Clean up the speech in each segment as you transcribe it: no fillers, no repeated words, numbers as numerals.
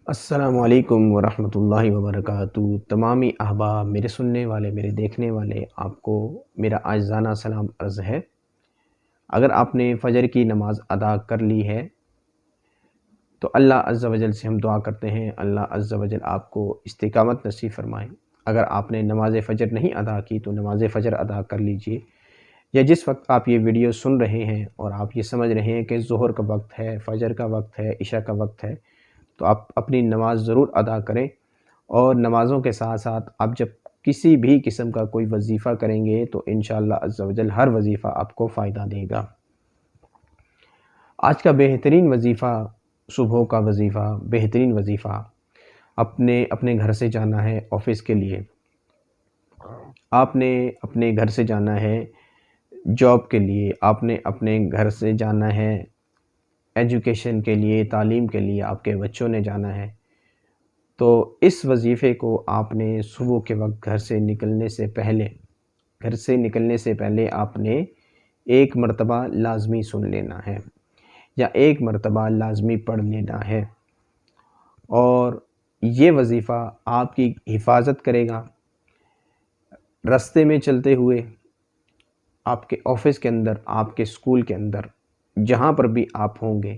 السلام علیکم ورحمۃ اللہ وبرکاتہ۔ تمامی احباب، میرے سننے والے، میرے دیکھنے والے، آپ کو میرا عاجزانہ سلام عرض ہے۔ اگر آپ نے فجر کی نماز ادا کر لی ہے تو اللہ عز و جل سے ہم دعا کرتے ہیں اللہ عز و جل آپ کو استقامت نصیب فرمائے۔ اگر آپ نے نماز فجر نہیں ادا کی تو نماز فجر ادا کر لیجئے، یا جس وقت آپ یہ ویڈیو سن رہے ہیں اور آپ یہ سمجھ رہے ہیں کہ ظہر کا وقت ہے، فجر کا وقت ہے، عشاء کا وقت ہے، تو آپ اپنی نماز ضرور ادا کریں۔ اور نمازوں کے ساتھ ساتھ آپ جب کسی بھی قسم کا کوئی وظیفہ کریں گے تو انشاءاللہ عز و جل ہر وظیفہ آپ کو فائدہ دے گا۔ آج کا بہترین وظیفہ، صبح کا وظیفہ، بہترین وظیفہ، اپنے گھر سے جانا ہے آفس کے لیے، آپ نے اپنے گھر سے جانا ہے جاب کے لیے، آپ نے اپنے گھر سے جانا ہے ایجوکیشن کے لیے، تعلیم کے لیے، آپ کے بچوں نے جانا ہے، تو اس وظیفے کو آپ نے صبح کے وقت گھر سے نکلنے سے پہلے آپ نے ایک مرتبہ لازمی سن لینا ہے، یا ایک مرتبہ لازمی پڑھ لینا ہے، اور یہ وظیفہ آپ کی حفاظت کرے گا۔ رستے میں چلتے ہوئے، آپ کے آفس کے اندر، آپ کے اسکول کے اندر، جہاں پر بھی آپ ہوں گے،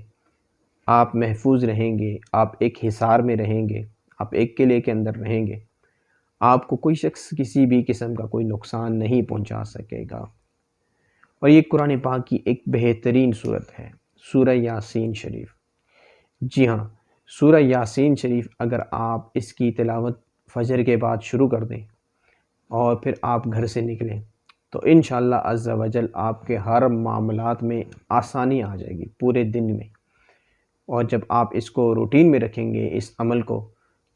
آپ محفوظ رہیں گے، آپ ایک حصار میں رہیں گے، آپ ایک قلعے کے اندر رہیں گے، آپ کو کوئی شخص کسی بھی قسم کا کوئی نقصان نہیں پہنچا سکے گا۔ اور یہ قرآن پاک کی ایک بہترین صورت ہے، سورہ یاسین شریف۔ جی ہاں، سورہ یاسین شریف اگر آپ اس کی تلاوت فجر کے بعد شروع کر دیں اور پھر آپ گھر سے نکلیں تو انشاءاللہ عز و جل آپ کے ہر معاملات میں آسانی آ جائے گی پورے دن میں۔ اور جب آپ اس کو روٹین میں رکھیں گے اس عمل کو،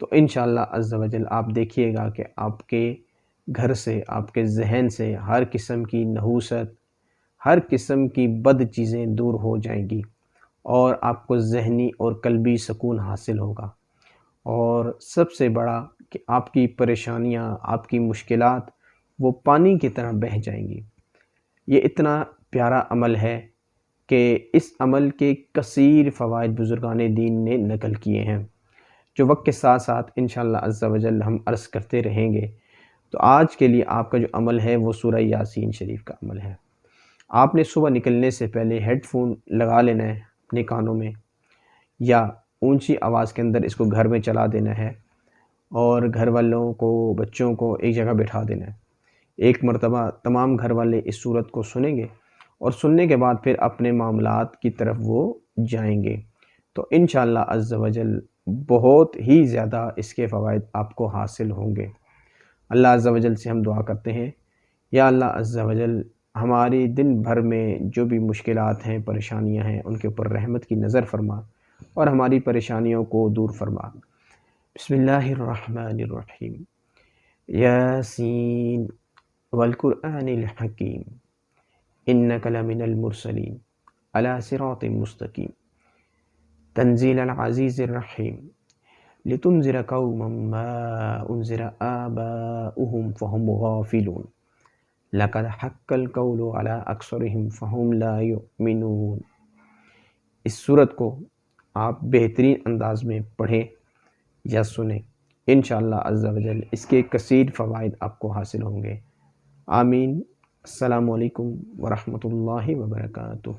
تو انشاءاللہ عز و جل آپ دیکھیے گا کہ آپ کے گھر سے، آپ کے ذہن سے ہر قسم کی نحوست، ہر قسم کی بد چیزیں دور ہو جائیں گی، اور آپ کو ذہنی اور قلبی سکون حاصل ہوگا۔ اور سب سے بڑا کہ آپ کی پریشانیاں، آپ کی مشکلات وہ پانی کی طرح بہہ جائیں گی۔ یہ اتنا پیارا عمل ہے کہ اس عمل کے کثیر فوائد بزرگان دین نے نقل کیے ہیں، جو وقت کے ساتھ ساتھ انشاءاللہ عز و جل ہم عرض کرتے رہیں گے۔ تو آج کے لیے آپ کا جو عمل ہے وہ سورہ یاسین شریف کا عمل ہے۔ آپ نے صبح نکلنے سے پہلے ہیڈ فون لگا لینا ہے اپنے کانوں میں، یا اونچی آواز کے اندر اس کو گھر میں چلا دینا ہے، اور گھر والوں کو، بچوں کو ایک جگہ بٹھا دینا ہے۔ ایک مرتبہ تمام گھر والے اس صورت کو سنیں گے، اور سننے کے بعد پھر اپنے معاملات کی طرف وہ جائیں گے، تو انشاءاللہ عز و جل بہت ہی زیادہ اس کے فوائد آپ کو حاصل ہوں گے۔ اللہ عز و جل سے ہم دعا کرتے ہیں، یا اللہ عز و جل ہماری دن بھر میں جو بھی مشکلات ہیں، پریشانیاں ہیں، ان کے اوپر رحمت کی نظر فرما اور ہماری پریشانیوں کو دور فرما۔ بسم اللہ الرحمن الرحیم۔ یاسین والقرآن الحکیم انک لمن المرسلین علی صراط مستقیم تنزیل العزیز الرحیم لتنذر قوما ما انذر آباؤهم فهم غافلون لقد حق القول على اکثرهم فهم لا یؤمنون۔ اس صورت کو آپ بہترین انداز میں پڑھیں یا سنیں، انشاءاللہ عز و جل اس کے کثیر فوائد آپ کو حاصل ہوں گے۔ آمین۔ السلام علیکم ورحمۃ اللہ وبرکاتہ۔